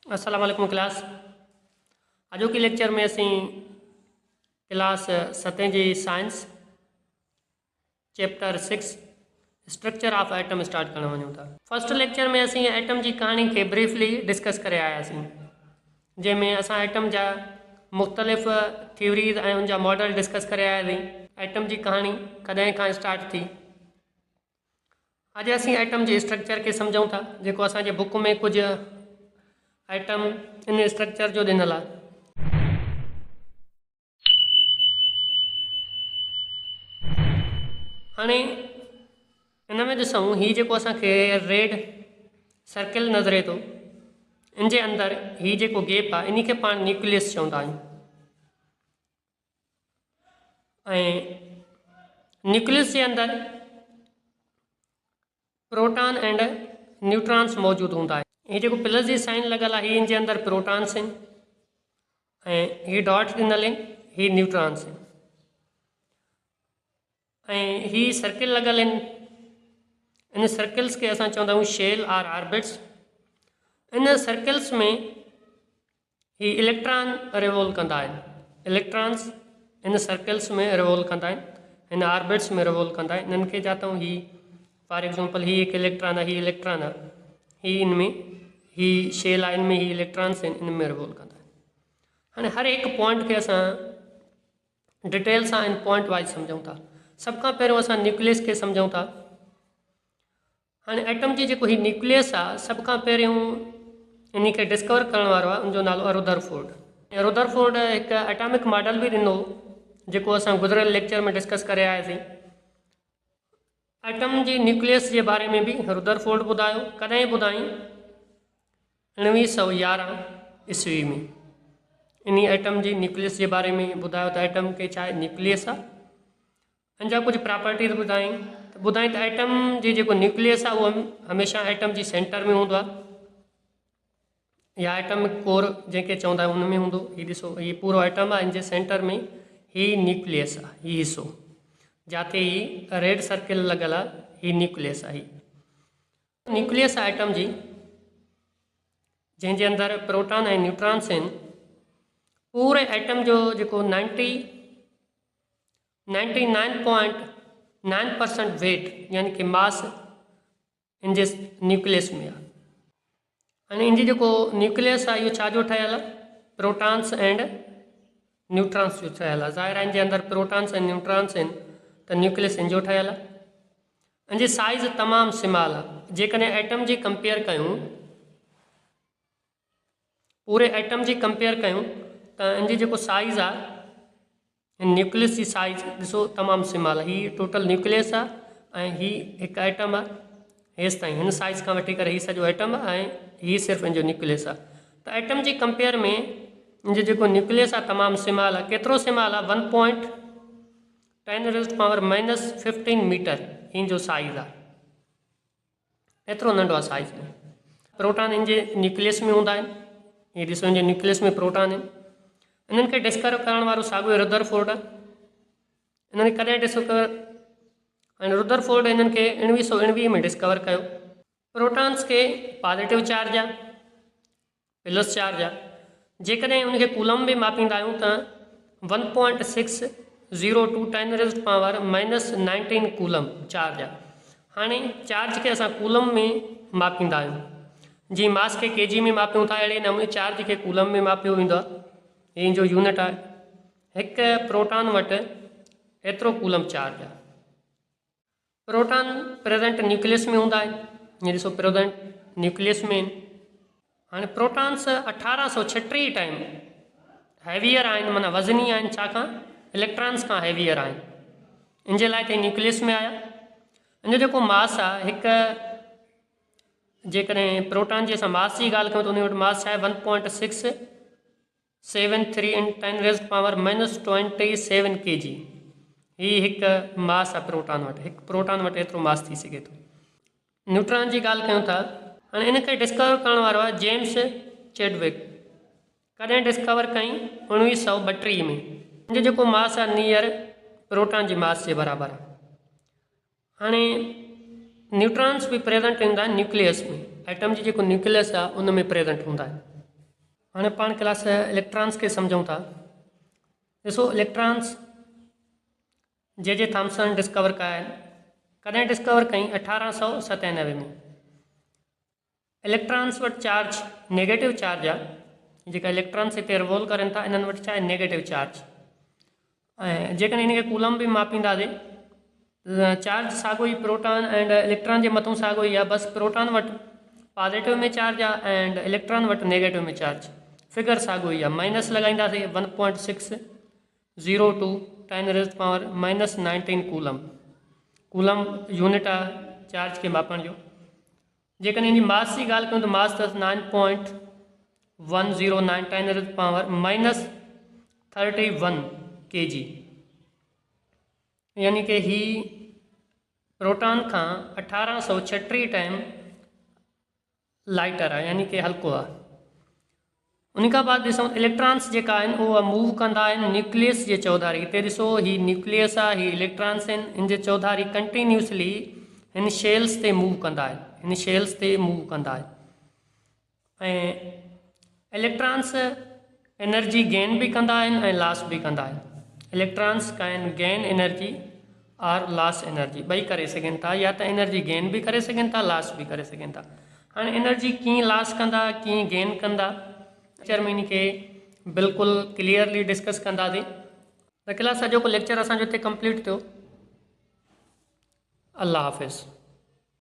अस्सलाम वालेकुम क्लास। अॼो की लेक्चर में असीं क्लास 7 जी science chapter 6 structure of atom start करण वञूं था। फर्स्ट लेक्चर में असीं एटम जी कहानी के ब्रीफली डिस्कस करे आयासीं, जंहिंमें असां एटम जा मुख़्तलिफ़ थ्योरीज़ ऐं उनजा मॉडल डिस्कस करे आयासीं। एटम जी कहानी कॾहिं खां स्टार्ट थी। अॼु असीं एटम जे स्ट्रक्चर खे सम्झूं था, जेको असांजे बुक में कुझु एटम इन स्ट्रक्चर जो ॾिनल आहे। हाणे इन में ॾिसूं, हीउ जेको असांखे रेड सर्किल नज़रे थो, इन जे अंदरि हीउ जेको गैप आहे इन खे पाण न्यूक्लियस चवंदा आहियूं। ऐं न्यूक्लियस जे अंदरि प्रोटॉन एंड न्यूट्रॉन्स मौजूदु हूंदा आहिनि। हीउ जेको प्लस जी साइन लॻल आहे, हीउ इन जे अंदरि प्रोटॉन्स आहिनि ऐं हीउ डॉट ॾिनल आहिनि, हीउ न्यूट्रॉन्स आहिनि। ऐं हीउ सर्किल लॻल आहिनि, इन सर्किल्स खे असां चवंदा आहियूं शेल आर ऑर्बिट्स। इन सर्किल्स में ही इलेक्ट्रॉन रिवॉल्व कंदा आहिनि। इलेक्ट्रॉन्स इन सर्किल्स में रिवॉल्व कंदा आहिनि, हिन ऑर्बिट्स में रिवॉल्व कंदा आहिनि। इन्हनि खे जातऊं ही फॉर एग्जांपल ही हिकु इलेक्ट्रॉन आहे, ही इलेक्ट्रॉन आहे, ही इन में ही शेल आहे, इन में ही इलेक्ट्रॉन्स आहिनि, इन में रिवॉल्व कंदा आहिनि। हाणे हर हिकु पॉइंट खे असां डिटेल सां इन पॉइंट वाइज सम्झूं था। सभ खां पहिरियों असां न्यूक्लियस खे सम्झूं था। हाणे एटम जी जेको हीउ न्यूक्लियस आहे, सभ खां पहिरियों इन खे डिस्कवर करण वारो आहे, उनजो नालो आहे रुदरफोर्ड। रुदरफोर्ड हिकु एटॉमिक मॉडल बि ॾिनो, जेको असां गुज़िरियल लेक्चर में डिस्कस करे आयासीं। एटम जी न्यूक्लियस जे बारे में बि रुदरफोर्ड ॿुधायो। कॾहिं ॿुधाई? 1911 ईस्वी में इन एटम जी न्यूक्लियस जे बारे में ॿुधायो त एटम के छा आहे, न्यूक्लियस आहे। इन जा कुझु प्रॉपर्टीज़ ॿुधाई त एटम जी जेको न्यूक्लियस आहे उहो हमेशह एटम जी सेंटर में हूंदो आहे, या एटमिक कोर जंहिंखे चवंदा आहियूं उन में हूंदो। हीउ ॾिसो, हीउ पूरो एटम आहे, इन जे सेंटर में हीउ न्यूक्लियस आहे, हीउ हिसो जिते ही रेड सर्किल लॻल आहे, हीउ न्यूक्लियस आहे। न्यूक्लियस आहे एटम जी, जंहिंजे अंदरि प्रोटॉन ऐं न्यूट्रॉन्स आहिनि। पूरे एटम जो जेको 99.9% वेट यानी कि मास इन जे न्यूक्लियस में आहे। हाणे इन जी जेको न्यूक्लियस आहे इहो छा जो ठहियलु आहे? प्रोटॉन्स एंड न्यूट्रॉन्स जो ठहियलु आहे। ज़ाहिर आहे इन जे अंदरि प्रोटॉन्स ऐं न्यूट्रॉन्स आहिनि, त न्यूक्लियस इन जो ठहियलु आहे। इन जी साइज़ तमामु स्मॉल आहे। जेकॾहिं एटम जी कंपेयर कयूं, पूरे एटम जी कंपेयर कयूं, त इन जी जेको साइज़ आहे, न्यूक्लियस जी साइज़ ॾिसो तमामु स्मॉल आहे। हीउ टोटल न्यूक्लियस आहे ऐं हीउ हिकु एटम आहे हेसि ताईं। हिन साइज़ खां वठी करे हीउ सॼो एटम आहे ऐं हीउ सिर्फ़ु इन जो न्यूक्लियस आहे। त एटम जी कंपेयर में इन जो जेको न्यूक्लियस आहे तमामु स्मॉल आहे। केतिरो स्मॉल आहे? 1.10⁻⁻15 मीटर इन जो साइज़ आहे। एतिरो नंढो आहे साइज़ में। प्रोटॉन इन जे न्यूक्लियस में हूंदा आहिनि। हीउ ॾिसो, इन जे न्यूक्लियस में प्रोटॉन आहिनि। इन्हनि खे डिस्कवर करण वारो साॻियो रुदरफोर्ड आहे। इन्हनि कॾहिं डिस्कवर, ऐं रुदरफोर्ड इन्हनि खे 1919 में डिस्कवर कयो। प्रोटॉन्स खे पॉजिटिव चार्ज आहे, प्लस चार्ज आहे। जेकॾहिं उनखे कूलम में मापींदा आहियूं त 1.602 10⁻⁻19 कूलम चार्ज आहे। हाणे चार्ज खे असां कूलम में मापींदा आहियूं, जीअं मास खे केजी में मापियूं था, अहिड़े नमूने चार्ज खे कूलम में मापियो वेंदो आहे। हीअ जो यूनिट आहे। हिकु प्रोटॉन वटि एतिरो कूलम चार्ज आहे। प्रोटॉन प्रेजेंट न्यूक्लियस में हूंदा आहिनि। हीअ ॾिसो, प्रेजेंट न्यूक्लियस में आहिनि। हाणे प्रोटॉन्स 1836 टाइम हैवियर आहिनि, माना वज़नी आहिनि। छाकां? इलेक्ट्रॉन्स खां हैवियर आहिनि। इन जे लाइ त न्यूक्लियस में आया। इन जो जेको मास आहे, हिकु जेकॾहिं प्रोटॉन जी असां मास जी ॻाल्हि कयूं त उन वटि मास छा आहे? 1.673 × 10⁻⁻27 kg। हीअ हिकु मास आहे प्रोटॉन वटि। हिकु प्रोटॉन वटि एतिरो मास थी सघे थो। न्यूट्रॉन जी ॻाल्हि कयूं था, हाणे इन खे डिस्कवर करण वारो आहे जेम्स चैडविक। कॾहिं डिस्कवर कई? 1932 में। इन जो जेको मास आहे नियर प्रोटॉन जी मास जे बराबरि आहे। हाणे न्यूट्रॉन्स भी प्रेजेंट हूंदा आहिनि न्यूक्लियस में। एटम जी जेको न्यूक्लियस आहे उन में प्रेजेंट हूंदा आहिनि। हाणे पाण क्लास इलेक्ट्रॉन्स के समझूं था। ॾिसो इलेक्ट्रॉन्स जे थॉम्सन डिस्कवर कया आहिनि। कॾहिं डिस्कवर कई? 1897 में। इलेक्ट्रॉन्स वटि चार्ज नेगेटिव चार्ज आहे। जेका इलेक्ट्रॉन्स हिते रिवॉल्व करनि था इन्हनि वटि छा आहे? Negative charge. ऐं जेकॾहिं इनखे कूलम बि मापींदासीं चार्ज साॻियो ई प्रोटॉन एंड इलेक्ट्रॉन जे मथां साॻियो ई आहे, बसि प्रोटॉन वटि पॉजिटिव में चार्ज आहे एंड इलेक्ट्रॉन वटि नेगेटिव में चार्ज। फिगर साॻियो ई आहे। माइनस लॻाईंदासीं 1.602 × 10⁻⁻19 कूलम। कूलम यूनिट आहे चार्ज के मापण जो। जेकॾहिं इनजी मास जी ॻाल्हि कयूं त मास अथसि 9.109 10⁻⁻31 kg। यानी कि ही प्रोटॉन खां 1836 टाइम लाइटर आहे, यानी कि हल्को आहे। उन खां बाद ॾिसूं इलेक्ट्रॉन्स जेका आहिनि उहा मूव कंदा आहिनि न्यूक्लियस जे चौधारी। हिते ॾिसो ही न्यूक्लियस आहे, ही इलेक्ट्रॉन्स आहिनि, इन जे चौधारी कंटिन्यूसली हिन शेल्स ते मूव कंदा आहिनि, हिन शेल्स ते मूव कंदा आहिनि। ऐं इलेक्ट्रॉन्स एनर्जी गेन बि कंदा आहिनि ऐं लॉस बि कंदा आहिनि। इलेक्ट्रॉन्स कैन गेन एनर्जी और लॉस एनर्जी, ॿई करे सघनि था, या त एनर्जी गेन बि करे सघनि था, लॉस बि करे सघनि था। हाणे एनर्जी कीअं लॉस कंदा, कीअं गेन कंदा, लेक्चर में इनखे बिल्कुलु क्लियरली डिस्कस कंदासीं। त क्लास सॼो को लेक्चर असांजो हिते कंप्लीट थियो। अल्लाह हाफ़िज़।